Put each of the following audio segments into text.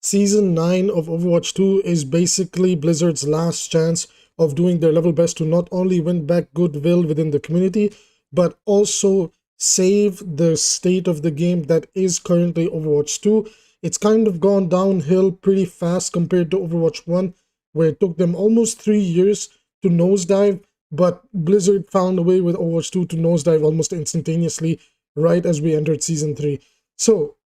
Season 9 of Overwatch 2 is basically Blizzard's last chance of doing their level best to not only win back goodwill within the community, but also save the state of the game that is currently Overwatch 2. It's kind of gone downhill pretty fast compared to Overwatch 1, where it took them almost 3 years to nosedive, but Blizzard found a way with Overwatch 2 to nosedive almost instantaneously right as we entered Season 3. So,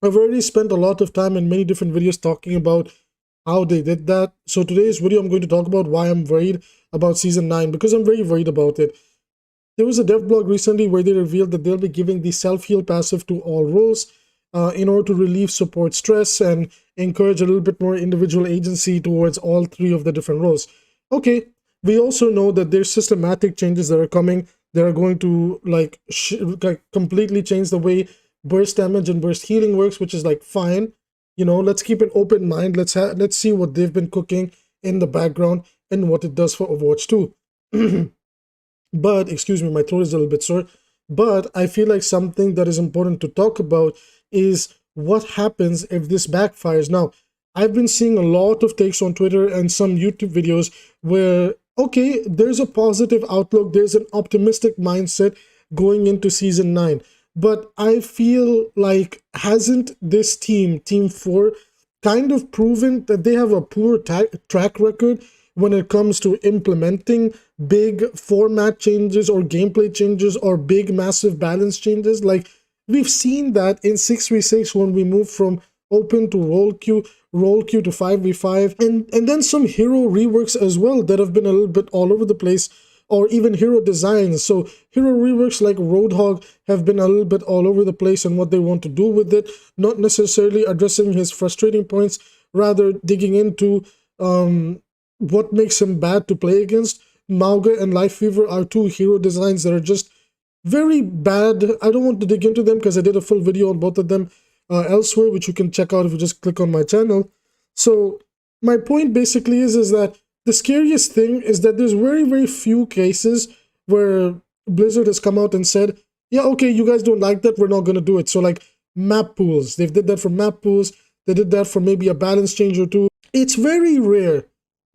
I've already spent a lot of time in many different videos talking about how they did that. So today's video, I'm going to talk about why I'm worried about Season 9, because I'm very worried about it. There was a dev blog recently where they revealed that they'll be giving the self-heal passive to all roles in order to relieve support stress and encourage a little bit more individual agency towards all three of the different roles. Okay, we also know that there's systematic changes that are coming. That are going to like completely change the way burst damage and burst healing works, which is like fine. You know, let's keep an open mind. Let's see what they've been cooking in the background and what it does for Overwatch 2. But excuse me, my throat is a little bit sore. But I feel like something that is important to talk about is what happens if this backfires. Now, I've been seeing a lot of takes on Twitter and some YouTube videos where, okay, there's a positive outlook, there's an optimistic mindset going into Season 9. But I feel like, hasn't this team, Team 4, kind of proven that they have a poor track record when it comes to implementing big format changes or gameplay changes or big massive balance changes? Like, we've seen that in 6v6 when we moved from open to role queue to 5v5, and then some hero reworks as well that have been a little bit all over the place, or even hero designs. So hero reworks like Roadhog have been a little bit all over the place and what they want to do with it, not necessarily addressing his frustrating points, rather digging into what makes him bad to play against. Mauga and Life Fever are two hero designs that are just very bad. I don't want to dig into them because I did a full video on both of them elsewhere, which you can check out if you just click on my channel. So my point basically is that the scariest thing is that there's very, very few cases where Blizzard has come out and said, yeah, okay, you guys don't like that, we're not going to do it. So like map pools, they've did that for map pools, they did that for maybe a balance change or two. It's very rare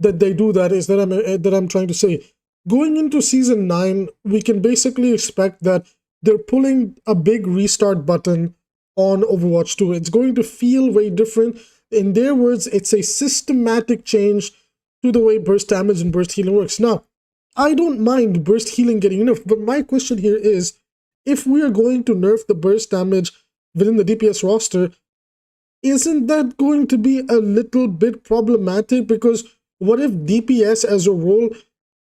that they do that, is that I'm trying to say. Going into Season 9, we can basically expect that they're pulling a big restart button on Overwatch 2. It's going to feel very different. In their words, it's a systematic change to the way burst damage and burst healing works. Now, I don't mind burst healing getting nerfed, but my question here is, if we are going to nerf the burst damage within the DPS roster, isn't that going to be a little bit problematic? Because what if DPS as a role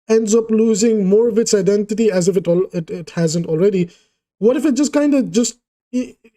ends up losing more of its identity, as if it hasn't already? What if it just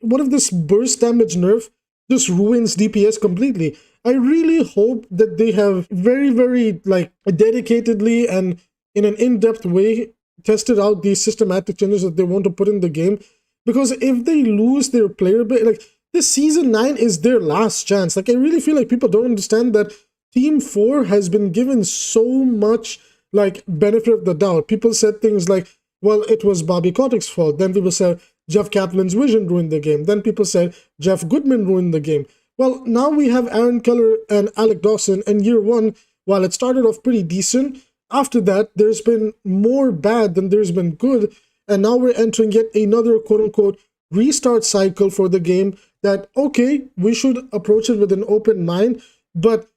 what if this burst damage nerf just ruins DPS completely? I really hope that they have very, very like dedicatedly and in an in-depth way tested out these systematic changes that they want to put in the game. Because if they lose their player base, like this Season 9 is their last chance. Like, I really feel like people don't understand that Team 4 has been given so much like benefit of the doubt. People said things like, well, it was 𝐓𝐈𝐈_𝐾𝐋's fault. Then people said Jeff Kaplan's vision ruined the game. Then people said Jeff Goodman ruined the game. Well, now we have Aaron Keller and Alec Dawson, and year one, while it started off pretty decent, after that, there's been more bad than there's been good, and now we're entering yet another quote-unquote restart cycle for the game that, okay, we should approach it with an open mind, but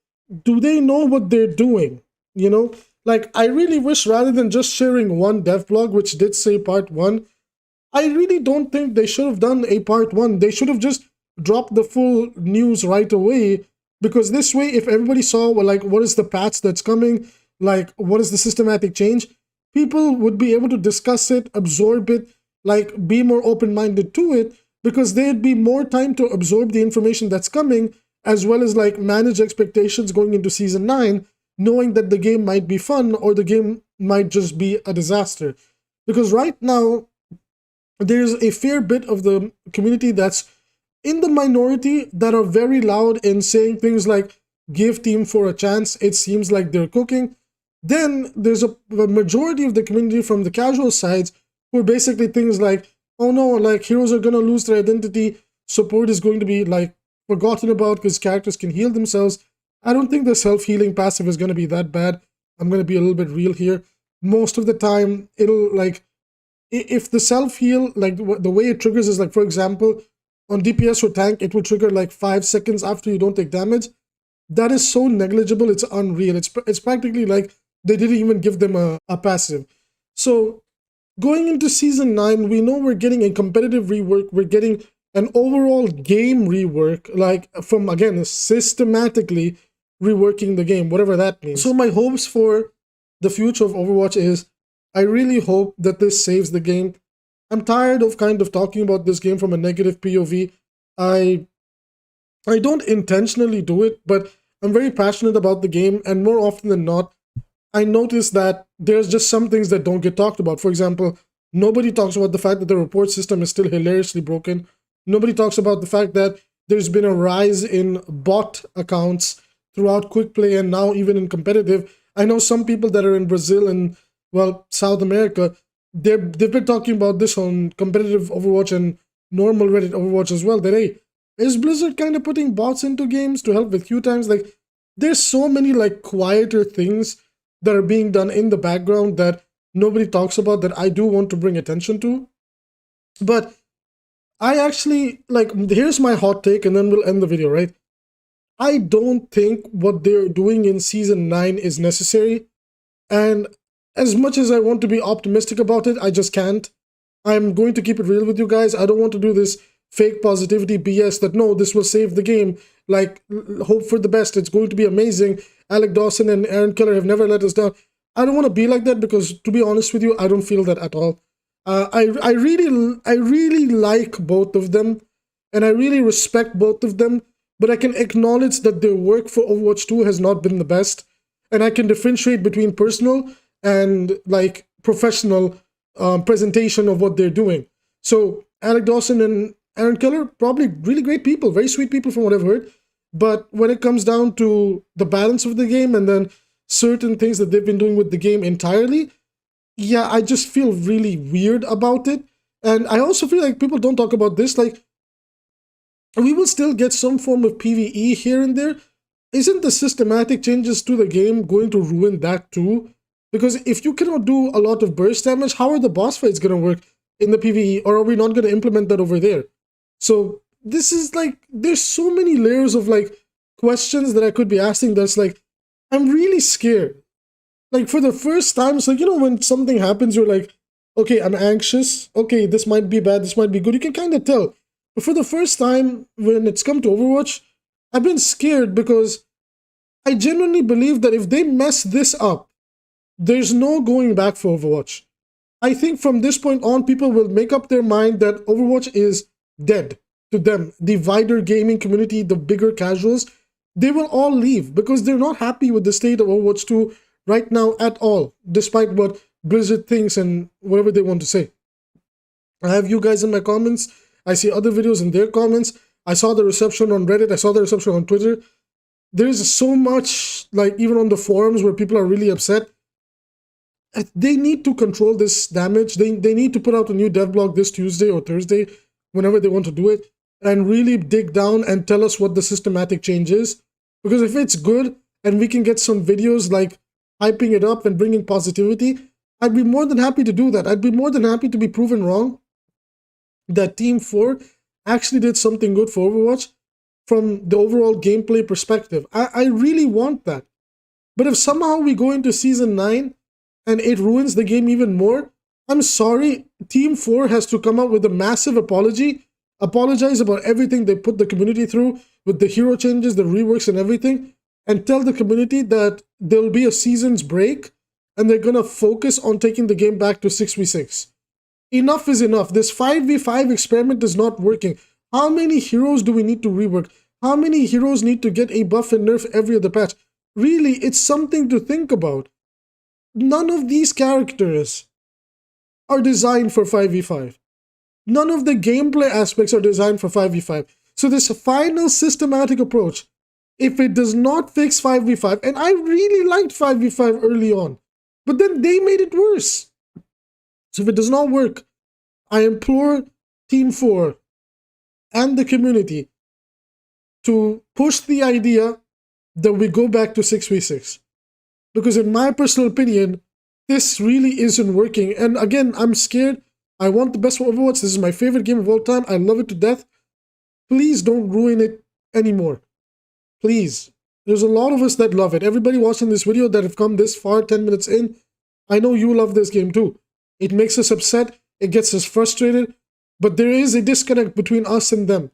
do they know what they're doing? You know? Like, I really wish, rather than just sharing one dev blog, which did say part 1, I really don't think they should have done a part 1. They should have just dropped the full news right away, because this way, if everybody saw, well, like, what is the patch that's coming, like, what is the systematic change, people would be able to discuss it, absorb it, like, be more open-minded to it, because there'd be more time to absorb the information that's coming, as well as, like, manage expectations going into Season 9, knowing that the game might be fun or the game might just be a disaster. Because right now, there's a fair bit of the community that's in the minority that are very loud in saying things like, give Team 4 a chance, it seems like they're cooking. Then there's a majority of the community from the casual sides who are basically things like, oh no, like, heroes are gonna lose their identity, support is going to be like forgotten about because characters can heal themselves. I don't think the self-healing passive is going to be that bad. I'm going to be a little bit real here. Most of the time, it'll like, if the self-heal, like the way it triggers is like, for example, on DPS or tank, it will trigger like 5 seconds after you don't take damage. That is so negligible, it's unreal. It's practically like they didn't even give them a passive. So going into Season 9, we know we're getting a competitive rework, we're getting an overall game rework, like from, again, systematically reworking the game, whatever that means. So my hopes for the future of Overwatch is, I really hope that this saves the game. I'm tired of kind of talking about this game from a negative POV. I don't intentionally do it, but I'm very passionate about the game, and more often than not, I notice that there's just some things that don't get talked about. For example, nobody talks about the fact that the report system is still hilariously broken. Nobody talks about the fact that there's been a rise in bot accounts throughout quick play and now even in competitive. I know some people that are in Brazil and, well, South America, they've been talking about this on competitive Overwatch and normal Reddit Overwatch as well, that, hey, is Blizzard kind of putting bots into games to help with queue times? Like, there's so many like quieter things that are being done in the background that nobody talks about that I do want to bring attention to. But I actually, like, here's my hot take and then we'll end the video, right? I don't think what they're doing in Season 9 is necessary. And as much as I want to be optimistic about it, I just can't. I'm going to keep it real with you guys. I don't want to do this fake positivity BS that, no, this will save the game. Like, hope for the best. It's going to be amazing. Alec Dawson and Aaron Keller have never let us down. I don't want to be like that because, to be honest with you, I don't feel that at all. I really like both of them, and I really respect both of them, but I can acknowledge that their work for Overwatch 2 has not been the best, and I can differentiate between personal and like professional presentation of what they're doing. So Alec Dawson and Aaron Keller, probably really great people, very sweet people from what I've heard, but when it comes down to the balance of the game and then certain things that they've been doing with the game entirely, yeah, I just feel really weird about it. And I also feel like people don't talk about this, like, we will still get some form of PvE here and there. Isn't the systematic changes to the game going to ruin that too? Because if you cannot do a lot of burst damage, how are the boss fights going to work in the PvE? Or are we not going to implement that over there? So this is like, there's so many layers of like questions that I could be asking that's like, I'm really scared. Like, for the first time, it's like, you know, when something happens, you're like, okay, I'm anxious. Okay, this might be bad, this might be good. You can kind of tell. But for the first time, when it's come to Overwatch, I've been scared because I genuinely believe that if they mess this up, there's no going back for Overwatch. I think from this point on, people will make up their mind that Overwatch is dead to them. The wider gaming community, the bigger casuals, they will all leave because they're not happy with the state of Overwatch 2 right now at all, despite what Blizzard thinks and whatever they want to say. I have you guys in my comments. I see other videos in their comments. I saw the reception on Reddit. I saw the reception on Twitter. There's so much, like, even on the forums where people are really upset. They need to control this damage. They need to put out a new dev blog this Tuesday or Thursday, whenever they want to do it, and really dig down and tell us what the systematic change is. Because if it's good and we can get some videos like hyping it up and bringing positivity, I'd be more than happy to do that. I'd be more than happy to be proven wrong that Team 4 actually did something good for Overwatch from the overall gameplay perspective. I really want that. But if somehow we go into Season 9 and it ruins the game even more, I'm sorry, Team 4 has to come out with a massive apology, apologize about everything they put the community through with the hero changes, the reworks and everything, and tell the community that there'll be a season's break and they're gonna focus on taking the game back to 6v6. Enough is enough. This 5v5 experiment is not working. How many heroes do we need to rework? How many heroes need to get a buff and nerf every other patch? Really, it's something to think about. None of these characters are designed for 5v5. None of the gameplay aspects are designed for 5v5. So this final systematic approach, if it does not fix 5v5, and I really liked 5v5 early on, but then they made it worse. So if it does not work, I implore Team 4 and the community to push the idea that we go back to 6v6. Because in my personal opinion, this really isn't working. And again, I'm scared. I want the best for Overwatch. This is my favorite game of all time. I love it to death. Please don't ruin it anymore. Please. There's a lot of us that love it. Everybody watching this video that have come this far, 10 minutes in, I know you love this game too. It makes us upset. It gets us frustrated. But there is a disconnect between us and them.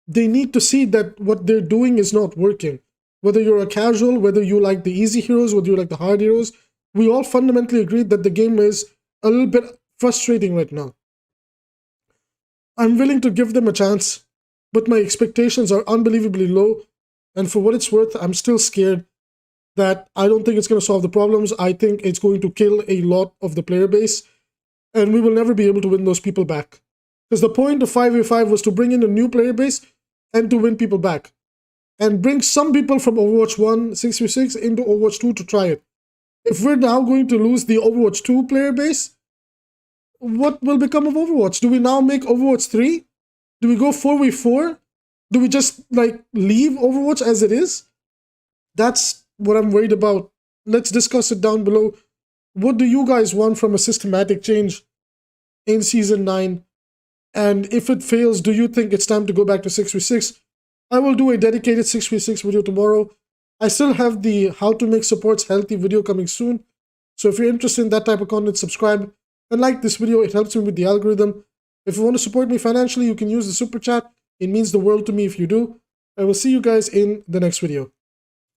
They need to see that what they're doing is not working. Whether you're a casual, whether you like the easy heroes, whether you like the hard heroes, we all fundamentally agree that the game is a little bit frustrating right now. I'm willing to give them a chance, but my expectations are unbelievably low. And for what it's worth, I'm still scared that I don't think it's going to solve the problems. I think it's going to kill a lot of the player base, and we will never be able to win those people back. Because the point of 5v5 was to bring in a new player base and to win people back. And bring some people from Overwatch 1, 6v6 into Overwatch 2 to try it. If we're now going to lose the Overwatch 2 player base, what will become of Overwatch? Do we now make Overwatch 3? Do we go 4v4? Do we just leave Overwatch as it is? That's what I'm worried about. Let's discuss it down below. What do you guys want from a systematic change in Season 9? And if it fails, do you think it's time to go back to 6v6? I will do a dedicated 6v6 video tomorrow. I still have the how to make supports healthy video coming soon. So if you're interested in that type of content, subscribe and like this video. It helps me with the algorithm. If you want to support me financially, you can use the super chat. It means the world to me if you do. I will see you guys in the next video.